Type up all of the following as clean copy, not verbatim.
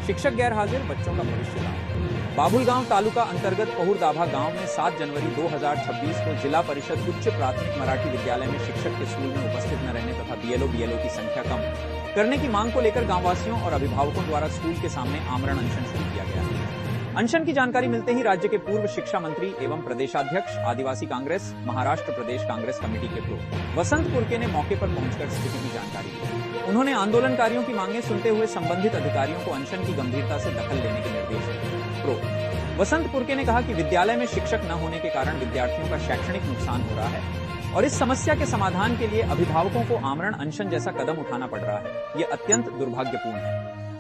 शिक्षक गैर हाजिर, बच्चों का भविष्य गाँव। बाबुलगांव तालुका अंतर्गत पहुरदाभा गांव में 7 जनवरी 2026 को जिला परिषद उच्च प्राथमिक मराठी विद्यालय में शिक्षक के स्कूल में उपस्थित न रहने तथा बीएलओ की संख्या कम करने की मांग को लेकर गांववासियों और अभिभावकों द्वारा स्कूल के सामने आमरण अनशन शुरू किया गया है। अनशन की जानकारी मिलते ही राज्य के पूर्व शिक्षा मंत्री एवं प्रदेशाध्यक्ष आदिवासी कांग्रेस महाराष्ट्र प्रदेश कांग्रेस कमेटी के प्रमुख वसंत पुरके ने मौके पर पहुंचकर स्थिति की जानकारी दी। उन्होंने आंदोलनकारियों की मांगे सुनते हुए संबंधित अधिकारियों को अनशन की गंभीरता से दखल लेने के निर्देश दिए। वसंत पुरके ने कहा कि विद्यालय में शिक्षक न होने के कारण विद्यार्थियों का शैक्षणिक नुकसान हो रहा है और इस समस्या के समाधान के लिए अभिभावकों को आमरण अनशन जैसा कदम उठाना पड़ रहा है। ये अत्यंत दुर्भाग्यपूर्ण है।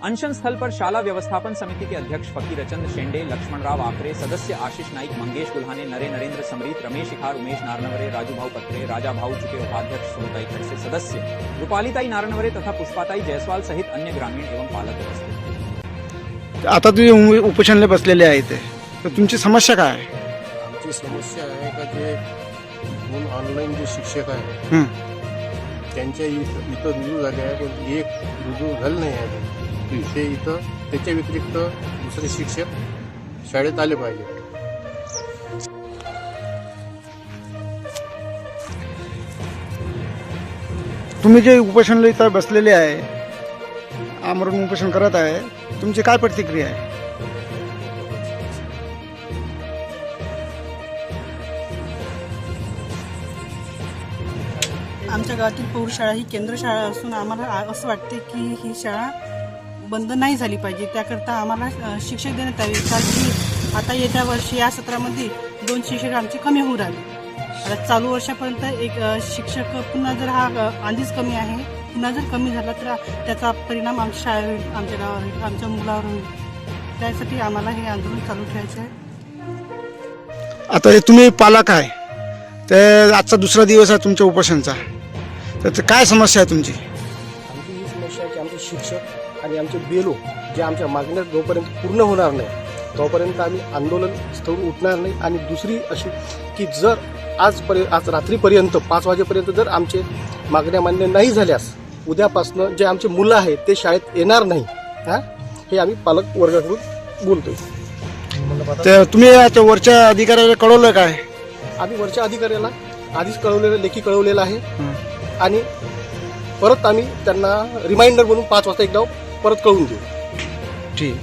अनशन स्थल पर शाला व्यवस्थापन समिति के अध्यक्ष फकीरचंद शेंडे, लक्ष्मणराव आकरे, सदस्य आशीष नाईक, मंगेश गुल्हाने, नरेंद्र समरीत, रमेश इखार, उमेश नारनवरे, राजू भाऊ पत्रे, राजा भाऊ चुके, उपाध्यक्ष सुनताई खड़से, सदस्य रूपालीताई नारनवरे तथा पुष्पाताई जायसवाल सहित अन्य ग्रामीण एवं पालक उपस्थित। आता तुम्ही उपोषणाला बसलेले आहेत तर तुमची समस्या काय आहे? आमची समस्या आहे का जे दोन ऑनलाईन जे शिक्षक आहे त्यांच्या इथं रुजू झाले आहे, पण एक रुजू झालं नाही आहे ते इथं त्याच्या व्यतिरिक्त दुसरे शिक्षक शाळेत आले पाहिजे। तुम्ही जे उपोषणाला इथं बसलेले आहे, आमरण उपोषण करत आहे, तुमची काय प्रतिक्रिया आहे? आमच्या गावातील पौर शाळा ही केंद्र शाळा असून आम्हाला असं वाटते की ही शाळा बंद नाही झाली पाहिजे। त्याकरता आम्हाला शिक्षक देण्यात यावे, कारण की आता येत्या वर्षी या सत्रामध्ये 2 शिक्षक आमचे कमी होऊ राहिले। आता चालू वर्षापर्यंत एक शिक्षक पुन्हा जर हा आधीच कमी आहे, पुन्हा जर कमी झाला तर त्याचा परिणाम आमच्या शाळेवर होईल, आमच्या गावावर होईल, आमच्या मुलावर होईल। त्यासाठी आम्हाला हे आंदोलन चालू ठेवायचं आहे। आता हे तुम्ही पालक आहे, तर आजचा दुसरा दिवस आहे तुमच्या उपोषणाचा, तर काय समस्या आहे तुमची? आमची ही समस्या आहे की आमचे शिक्षक आणि आमचे बेलो जे आमच्या मागण्या जोपर्यंत पूर्ण होणार नाही तोपर्यंत आम्ही आंदोलन स्थळून उठणार नाही। आणि दुसरी अशी की जर आज रात्रीपर्यंत 5 वाजेपर्यंत जर आमचे मागण्या मान्य नाही झाल्यास उद्यापासून जे आमचे मुलं आहेत ते शाळेत येणार नाही, हे आम्ही पालक वर्गाकडून बोलतोय। तर तुम्ही आता वरच्या अधिकाऱ्याला कळवलं काय? आम्ही वरच्या अधिकाऱ्याला आधीच कळवलेलं, लेखी कळवलेलं आहे आणि परत आम्ही त्यांना रिमाइंडर म्हणून 5 वाजता एकदा परत कळवून देऊ। ठीक।